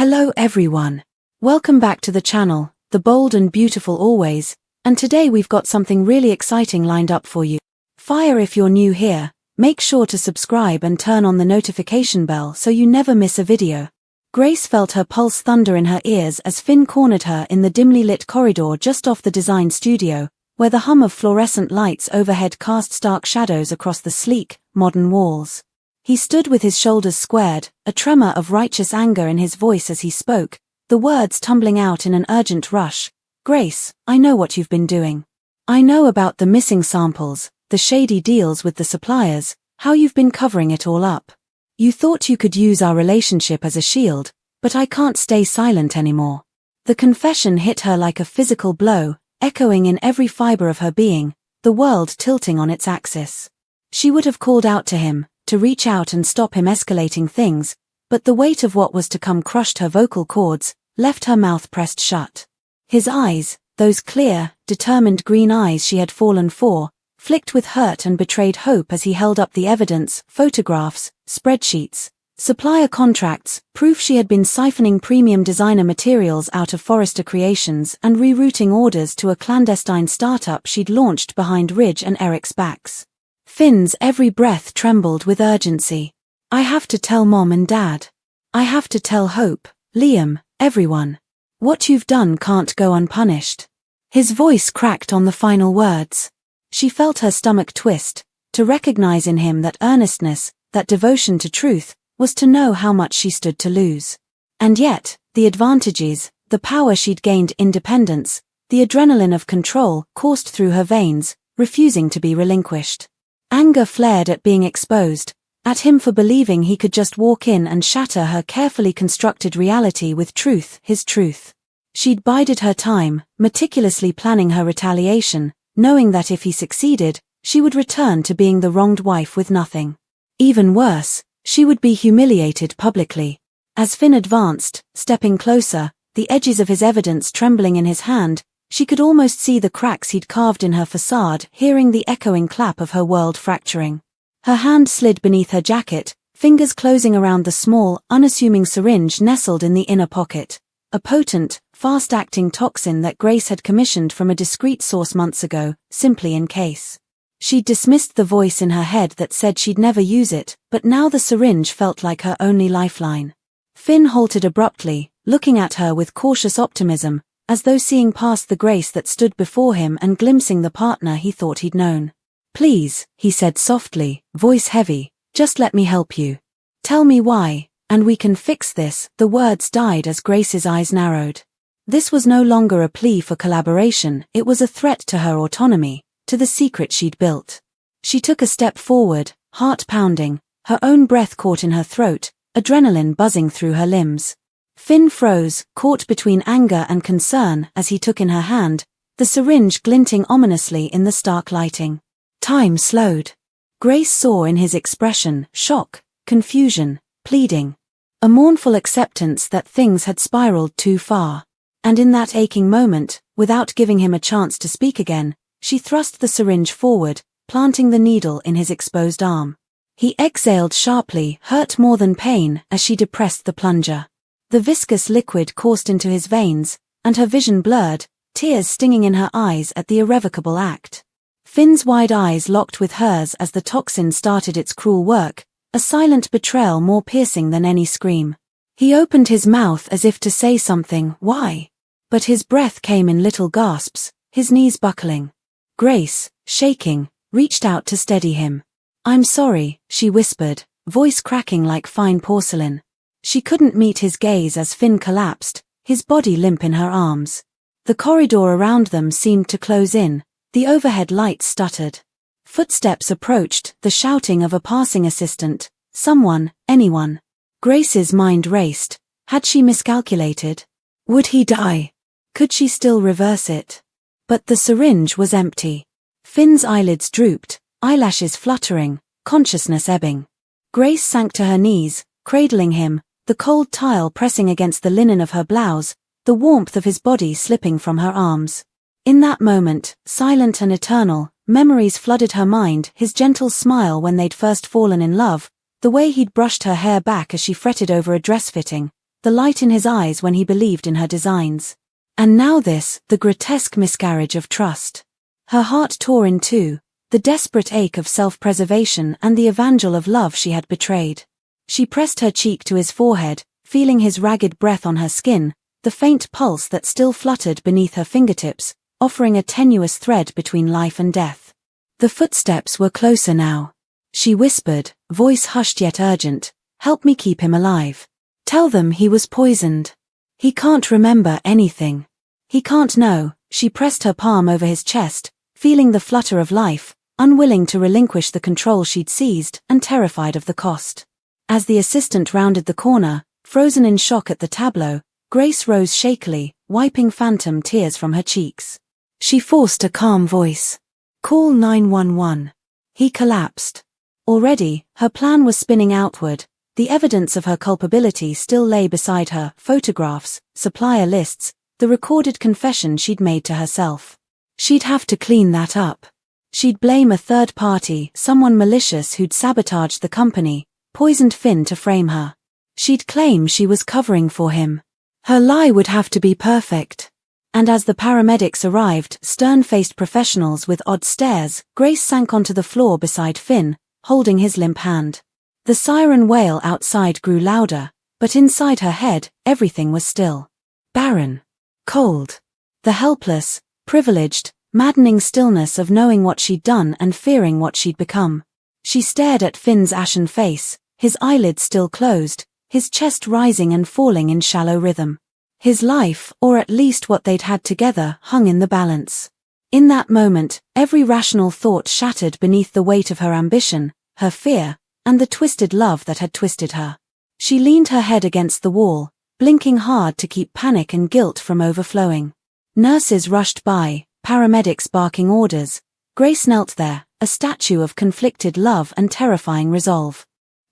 Hello everyone. Welcome back to the channel, the bold and beautiful always, and today we've got something really exciting lined up for you. Fire if you're new here, make sure to subscribe and turn on the notification bell so you never miss a video. Grace felt her pulse thunder in her ears as Finn cornered her in the dimly lit corridor just off the design studio, where the hum of fluorescent lights overhead cast stark shadows across the sleek, modern walls. He stood with his shoulders squared, a tremor of righteous anger in his voice as he spoke, the words tumbling out in an urgent rush. "Grace, I know what you've been doing. I know about the missing samples, the shady deals with the suppliers, how you've been covering it all up. You thought you could use our relationship as a shield, but I can't stay silent anymore." The confession hit her like a physical blow, echoing in every fiber of her being, the world tilting on its axis. She would have called out to him, to reach out and stop him escalating things, but the weight of what was to come crushed her vocal cords, left her mouth pressed shut. His eyes, those clear, determined green eyes she had fallen for, flicked with hurt and betrayed hope as he held up the evidence, photographs, spreadsheets, supplier contracts, proof she had been siphoning premium designer materials out of Forrester Creations and rerouting orders to a clandestine startup she'd launched behind Ridge and Eric's backs. Finn's every breath trembled with urgency. "I have to tell Mom and Dad. I have to tell Hope, Liam, everyone. What you've done can't go unpunished." His voice cracked on the final words. She felt her stomach twist, to recognize in him that earnestness, that devotion to truth, was to know how much she stood to lose. And yet, the advantages, the power she'd gained, independence, the adrenaline of control, coursed through her veins, refusing to be relinquished. Anger flared at being exposed, at him for believing he could just walk in and shatter her carefully constructed reality with truth, his truth. She'd bided her time, meticulously planning her retaliation, knowing that if he succeeded, she would return to being the wronged wife with nothing. Even worse, she would be humiliated publicly. As Finn advanced, stepping closer, the edges of his evidence trembling in his hand, she could almost see the cracks he'd carved in her facade, hearing the echoing clap of her world fracturing. Her hand slid beneath her jacket, fingers closing around the small, unassuming syringe nestled in the inner pocket. A potent, fast-acting toxin that Grace had commissioned from a discreet source months ago, simply in case. She'd dismissed the voice in her head that said she'd never use it, but now the syringe felt like her only lifeline. Finn halted abruptly, looking at her with cautious optimism, as though seeing past the Grace that stood before him and glimpsing the partner he thought he'd known. "Please," he said softly, voice heavy, "just let me help you. Tell me why, and we can fix this." The words died as Grace's eyes narrowed. This was no longer a plea for collaboration, it was a threat to her autonomy, to the secret she'd built. She took a step forward, heart pounding, her own breath caught in her throat, adrenaline buzzing through her limbs. Finn froze, caught between anger and concern as he took in her hand, the syringe glinting ominously in the stark lighting. Time slowed. Grace saw in his expression shock, confusion, pleading. A mournful acceptance that things had spiraled too far. And in that aching moment, without giving him a chance to speak again, she thrust the syringe forward, planting the needle in his exposed arm. He exhaled sharply, hurt more than pain, as she depressed the plunger. The viscous liquid coursed into his veins, and her vision blurred, tears stinging in her eyes at the irrevocable act. Finn's wide eyes locked with hers as the toxin started its cruel work, a silent betrayal more piercing than any scream. He opened his mouth as if to say something, why? But his breath came in little gasps, his knees buckling. Grace, shaking, reached out to steady him. "I'm sorry," she whispered, voice cracking like fine porcelain. She couldn't meet his gaze as Finn collapsed, his body limp in her arms. The corridor around them seemed to close in, the overhead lights stuttered. Footsteps approached, the shouting of a passing assistant, someone, anyone. Grace's mind raced. Had she miscalculated? Would he die? Could she still reverse it? But the syringe was empty. Finn's eyelids drooped, eyelashes fluttering, consciousness ebbing. Grace sank to her knees, cradling him, the cold tile pressing against the linen of her blouse, the warmth of his body slipping from her arms. In that moment, silent and eternal, memories flooded her mind, his gentle smile when they'd first fallen in love, the way he'd brushed her hair back as she fretted over a dress fitting, the light in his eyes when he believed in her designs. And now this, the grotesque miscarriage of trust. Her heart tore in two, the desperate ache of self-preservation and the evangel of love she had betrayed. She pressed her cheek to his forehead, feeling his ragged breath on her skin, the faint pulse that still fluttered beneath her fingertips, offering a tenuous thread between life and death. The footsteps were closer now. She whispered, voice hushed yet urgent, "Help me keep him alive. Tell them he was poisoned. He can't remember anything. He can't know." She pressed her palm over his chest, feeling the flutter of life, unwilling to relinquish the control she'd seized and terrified of the cost. As the assistant rounded the corner, frozen in shock at the tableau, Grace rose shakily, wiping phantom tears from her cheeks. She forced a calm voice. "Call 911. He collapsed." Already, her plan was spinning outward. The evidence of her culpability still lay beside her: photographs, supplier lists, the recorded confession she'd made to herself. She'd have to clean that up. She'd blame a third party, someone malicious who'd sabotaged the company, poisoned Finn to frame her. She'd claim she was covering for him. Her lie would have to be perfect. And as the paramedics arrived, stern-faced professionals with odd stares, Grace sank onto the floor beside Finn, holding his limp hand. The siren wail outside grew louder, but inside her head, everything was still. Barren. Cold. The helpless, privileged, maddening stillness of knowing what she'd done and fearing what she'd become. She stared at Finn's ashen face, his eyelids still closed, his chest rising and falling in shallow rhythm. His life, or at least what they'd had together, hung in the balance. In that moment, every rational thought shattered beneath the weight of her ambition, her fear, and the twisted love that had twisted her. She leaned her head against the wall, blinking hard to keep panic and guilt from overflowing. Nurses rushed by, paramedics barking orders. Grace knelt there, a statue of conflicted love and terrifying resolve.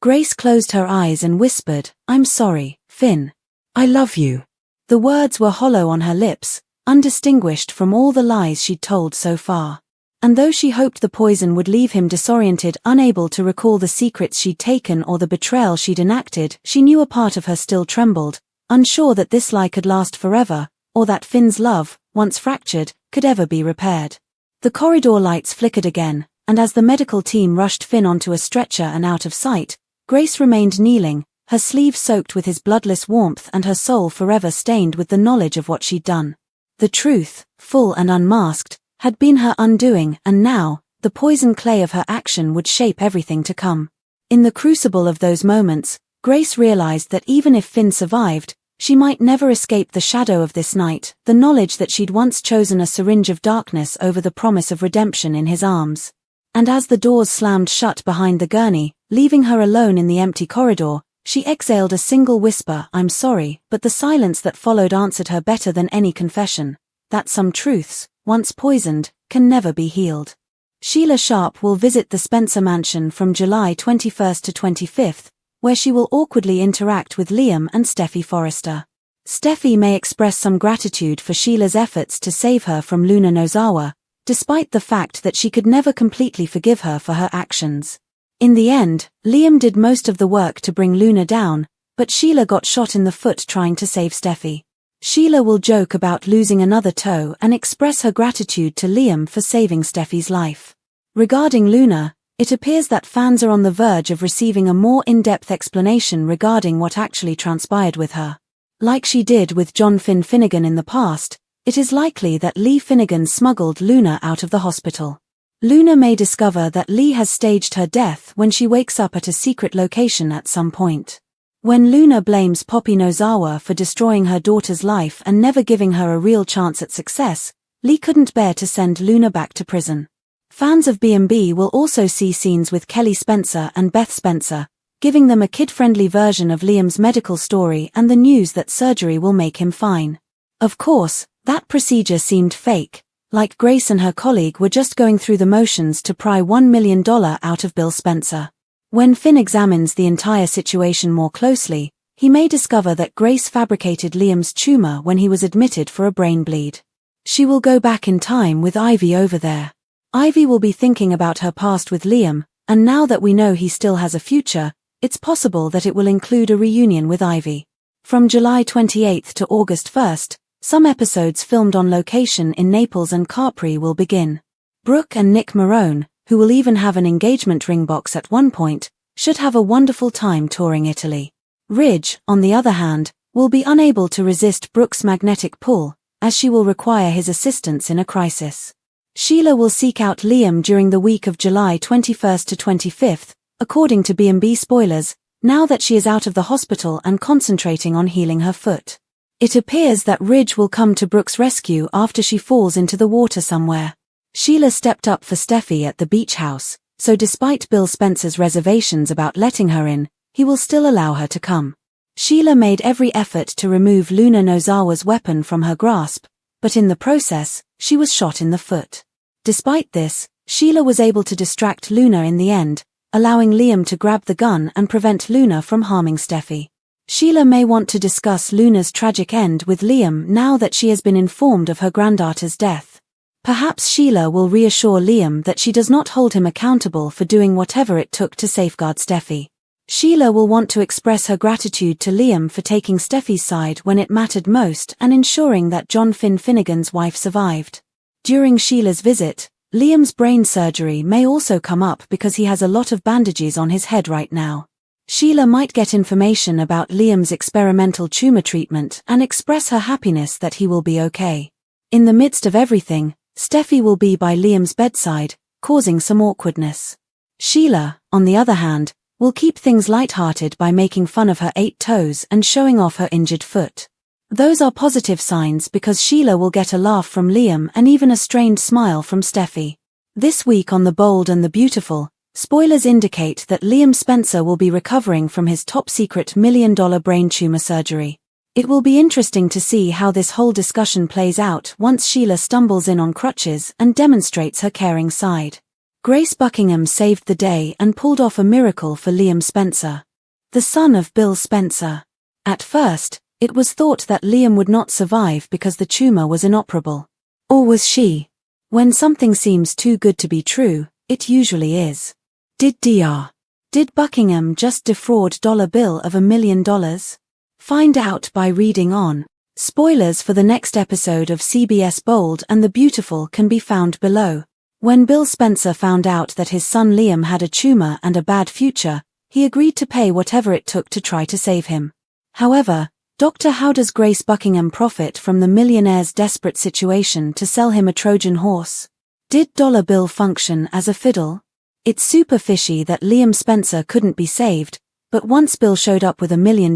Grace closed her eyes and whispered, "I'm sorry, Finn. I love you." The words were hollow on her lips, undistinguished from all the lies she'd told so far. And though she hoped the poison would leave him disoriented, unable to recall the secrets she'd taken or the betrayal she'd enacted, she knew a part of her still trembled, unsure that this lie could last forever, or that Finn's love, once fractured, could ever be repaired. The corridor lights flickered again, and as the medical team rushed Finn onto a stretcher and out of sight, Grace remained kneeling, her sleeve soaked with his bloodless warmth and her soul forever stained with the knowledge of what she'd done. The truth, full and unmasked, had been her undoing, and now, the poison clay of her action would shape everything to come. In the crucible of those moments, Grace realized that even if Finn survived, she might never escape the shadow of this night, the knowledge that she'd once chosen a syringe of darkness over the promise of redemption in his arms. And as the doors slammed shut behind the gurney, leaving her alone in the empty corridor, she exhaled a single whisper, "I'm sorry," but the silence that followed answered her better than any confession, that some truths, once poisoned, can never be healed. Sheila Sharp will visit the Spencer mansion from July 21st to 25th, where she will awkwardly interact with Liam and Steffi Forrester. Steffi may express some gratitude for Sheila's efforts to save her from Luna Nozawa, despite the fact that she could never completely forgive her for her actions. In the end, Liam did most of the work to bring Luna down, but Sheila got shot in the foot trying to save Steffi. Sheila will joke about losing another toe and express her gratitude to Liam for saving Steffi's life. Regarding Luna, it appears that fans are on the verge of receiving a more in-depth explanation regarding what actually transpired with her. Like she did with John Finn Finnegan in the past, it is likely that Lee Finnegan smuggled Luna out of the hospital. Luna may discover that Lee has staged her death when she wakes up at a secret location at some point. When Luna blames Poppy Nozawa for destroying her daughter's life and never giving her a real chance at success, Lee couldn't bear to send Luna back to prison. Fans of B&B will also see scenes with Kelly Spencer and Beth Spencer, giving them a kid-friendly version of Liam's medical story and the news that surgery will make him fine. Of course, that procedure seemed fake, like Grace and her colleague were just going through the motions to pry $1 million out of Bill Spencer. When Finn examines the entire situation more closely, he may discover that Grace fabricated Liam's tumor when he was admitted for a brain bleed. She will go back in time with Ivy over there. Ivy will be thinking about her past with Liam, and now that we know he still has a future, it's possible that it will include a reunion with Ivy. From July 28 to August 1, some episodes filmed on location in Naples and Capri will begin. Brooke and Nick Marone, who will even have an engagement ring box at one point, should have a wonderful time touring Italy. Ridge, on the other hand, will be unable to resist Brooke's magnetic pull, as she will require his assistance in a crisis. Sheila will seek out Liam during the week of July 21 to 25, according to B&B spoilers, now that she is out of the hospital and concentrating on healing her foot. It appears that Ridge will come to Brooke's rescue after she falls into the water somewhere. Sheila stepped up for Steffi at the beach house, so despite Bill Spencer's reservations about letting her in, he will still allow her to come. Sheila made every effort to remove Luna Nozawa's weapon from her grasp, but in the process, she was shot in the foot. Despite this, Sheila was able to distract Luna in the end, allowing Liam to grab the gun and prevent Luna from harming Steffi. Sheila may want to discuss Luna's tragic end with Liam now that she has been informed of her granddaughter's death. Perhaps Sheila will reassure Liam that she does not hold him accountable for doing whatever it took to safeguard Steffi. Sheila will want to express her gratitude to Liam for taking Steffi's side when it mattered most and ensuring that John Finnegan's wife survived. During Sheila's visit, Liam's brain surgery may also come up because he has a lot of bandages on his head right now. Sheila might get information about Liam's experimental tumor treatment and express her happiness that he will be okay. In the midst of everything, Steffi will be by Liam's bedside, causing some awkwardness. Sheila, on the other hand, will keep things lighthearted by making fun of her 8 toes and showing off her injured foot. Those are positive signs because Sheila will get a laugh from Liam and even a strained smile from Steffi. This week on The Bold and the Beautiful, spoilers indicate that Liam Spencer will be recovering from his top-secret $1 million brain tumor surgery. It will be interesting to see how this whole discussion plays out once Sheila stumbles in on crutches and demonstrates her caring side. Grace Buckingham saved the day and pulled off a miracle for Liam Spencer, the son of Bill Spencer. At first, it was thought that Liam would not survive because the tumor was inoperable. Or was she? When something seems too good to be true, it usually is. Did Buckingham just defraud Bill of $1 million? Find out by reading on. Spoilers for the next episode of CBS Bold and the Beautiful can be found below. When Bill Spencer found out that his son Liam had a tumor and a bad future, he agreed to pay whatever it took to try to save him. However, how does Grace Buckingham profit from the millionaire's desperate situation to sell him a Trojan horse? Did Bill function as a fiddle? It's super fishy that Liam Spencer couldn't be saved, but once Bill showed up with $1 million,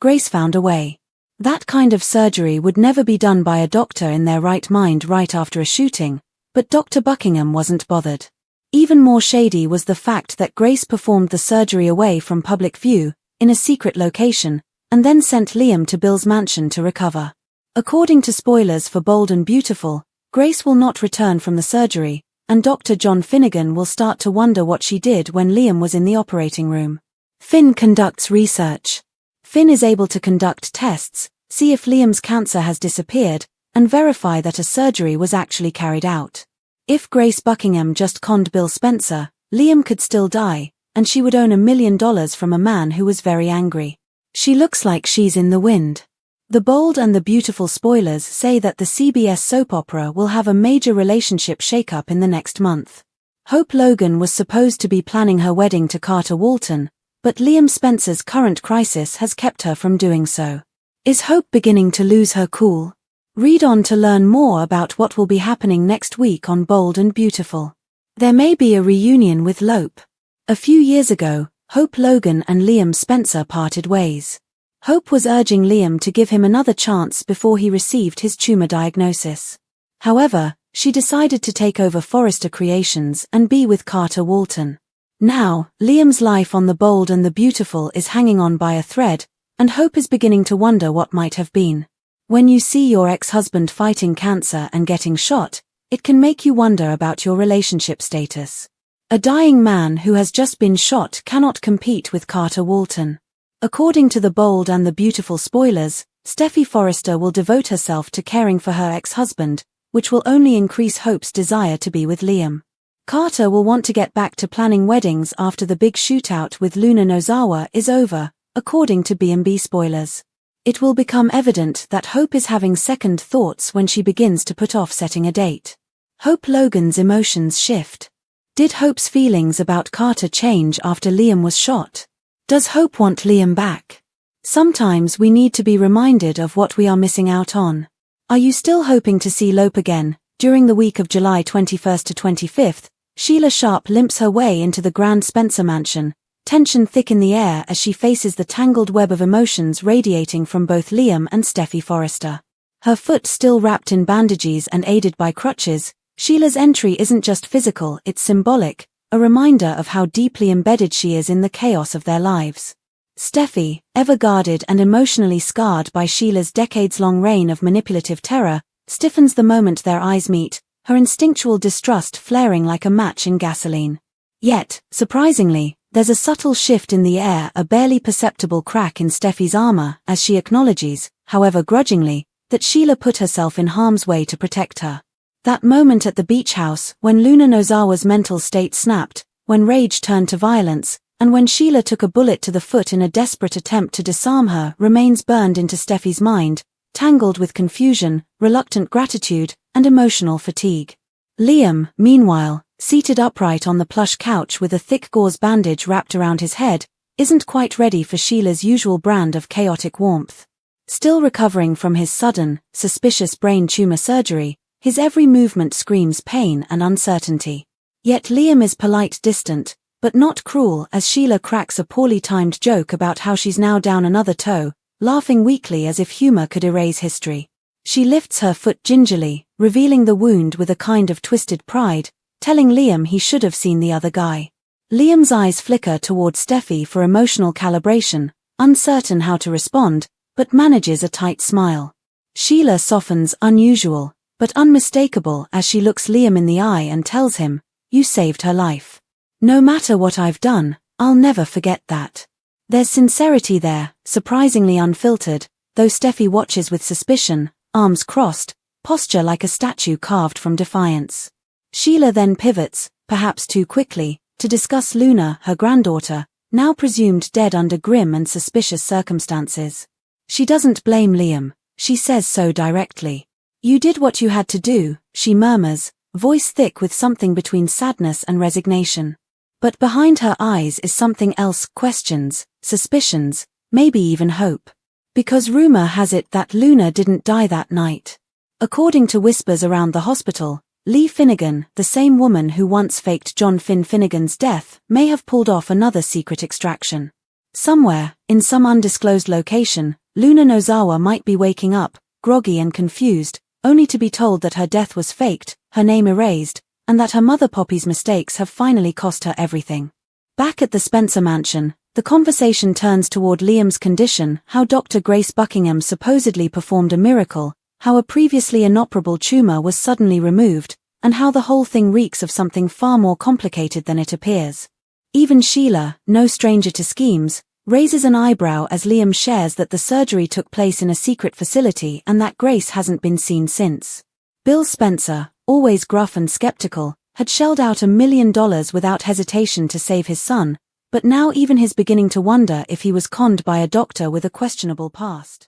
Grace found a way. That kind of surgery would never be done by a doctor in their right mind right after a shooting, but Dr. Buckingham wasn't bothered. Even more shady was the fact that Grace performed the surgery away from public view, in a secret location, and then sent Liam to Bill's mansion to recover. According to spoilers for Bold and Beautiful, Grace will not return from the surgery, and Dr. John Finnegan will start to wonder what she did when Liam was in the operating room. Finn conducts research. Finn is able to conduct tests, see if Liam's cancer has disappeared, and verify that a surgery was actually carried out. If Grace Buckingham just conned Bill Spencer, Liam could still die, and she would own $1 million from a man who was very angry. She looks like she's in the wind. The Bold and the Beautiful spoilers say that the CBS soap opera will have a major relationship shakeup in the next month. Hope Logan was supposed to be planning her wedding to Carter Walton, but Liam Spencer's current crisis has kept her from doing so. Is Hope beginning to lose her cool? Read on to learn more about what will be happening next week on Bold and Beautiful. There may be a reunion with Lope. A few years ago, Hope Logan and Liam Spencer parted ways. Hope was urging Liam to give him another chance before he received his tumor diagnosis. However, she decided to take over Forrester Creations and be with Carter Walton. Now, Liam's life on The Bold and the Beautiful is hanging on by a thread, and Hope is beginning to wonder what might have been. When you see your ex-husband fighting cancer and getting shot, it can make you wonder about your relationship status. A dying man who has just been shot cannot compete with Carter Walton. According to The Bold and the Beautiful spoilers, Steffi Forrester will devote herself to caring for her ex-husband, which will only increase Hope's desire to be with Liam. Carter will want to get back to planning weddings after the big shootout with Luna Nozawa is over, according to B&B spoilers. It will become evident that Hope is having second thoughts when she begins to put off setting a date. Hope Logan's emotions shift. Did Hope's feelings about Carter change after Liam was shot? Does Hope want Liam back? Sometimes we need to be reminded of what we are missing out on. Are you still hoping to see Lope again? During the week of July 21st to 25th, Sheila Sharp limps her way into the Grand Spencer mansion, tension thick in the air as she faces the tangled web of emotions radiating from both Liam and Steffi Forrester. Her foot still wrapped in bandages and aided by crutches, Sheila's entry isn't just physical, it's symbolic, a reminder of how deeply embedded she is in the chaos of their lives. Steffi, ever guarded and emotionally scarred by Sheila's decades-long reign of manipulative terror, stiffens the moment their eyes meet, her instinctual distrust flaring like a match in gasoline. Yet, surprisingly, there's a subtle shift in the air, a barely perceptible crack in Steffi's armor as she acknowledges, however grudgingly, that Sheila put herself in harm's way to protect her. That moment at the beach house, when Luna Nozawa's mental state snapped, when rage turned to violence, and when Sheila took a bullet to the foot in a desperate attempt to disarm her, remains burned into Steffi's mind, tangled with confusion, reluctant gratitude, and emotional fatigue. Liam, meanwhile, seated upright on the plush couch with a thick gauze bandage wrapped around his head, isn't quite ready for Sheila's usual brand of chaotic warmth. Still recovering from his sudden, suspicious brain tumor surgery, his every movement screams pain and uncertainty. Yet Liam is polite, distant, but not cruel as Sheila cracks a poorly timed joke about how she's now down another toe, laughing weakly as if humor could erase history. She lifts her foot gingerly, revealing the wound with a kind of twisted pride, telling Liam he should have seen the other guy. Liam's eyes flicker toward Steffi for emotional calibration, uncertain how to respond, but manages a tight smile. Sheila softens, unusual, but unmistakable as she looks Liam in the eye and tells him, "You saved her life. No matter what I've done, I'll never forget that." There's sincerity there, surprisingly unfiltered, though Steffi watches with suspicion, arms crossed, posture like a statue carved from defiance. Sheila then pivots, perhaps too quickly, to discuss Luna, her granddaughter, now presumed dead under grim and suspicious circumstances. She doesn't blame Liam, she says so directly. "You did what you had to do," she murmurs, voice thick with something between sadness and resignation. But behind her eyes is something else, questions, suspicions, maybe even hope. Because rumor has it that Luna didn't die that night. According to whispers around the hospital, Lee Finnegan, the same woman who once faked John Finnegan's death, may have pulled off another secret extraction. Somewhere, in some undisclosed location, Luna Nozawa might be waking up, groggy and confused, only to be told that her death was faked, her name erased, and that her mother Poppy's mistakes have finally cost her everything. Back at the Spencer mansion, the conversation turns toward Liam's condition, how Dr. Grace Buckingham supposedly performed a miracle, how a previously inoperable tumor was suddenly removed, and how the whole thing reeks of something far more complicated than it appears. Even Sheila, no stranger to schemes, raises an eyebrow as Liam shares that the surgery took place in a secret facility and that Grace hasn't been seen since. Bill Spencer, always gruff and skeptical, had shelled out $1 million without hesitation to save his son, but now even he's beginning to wonder if he was conned by a doctor with a questionable past.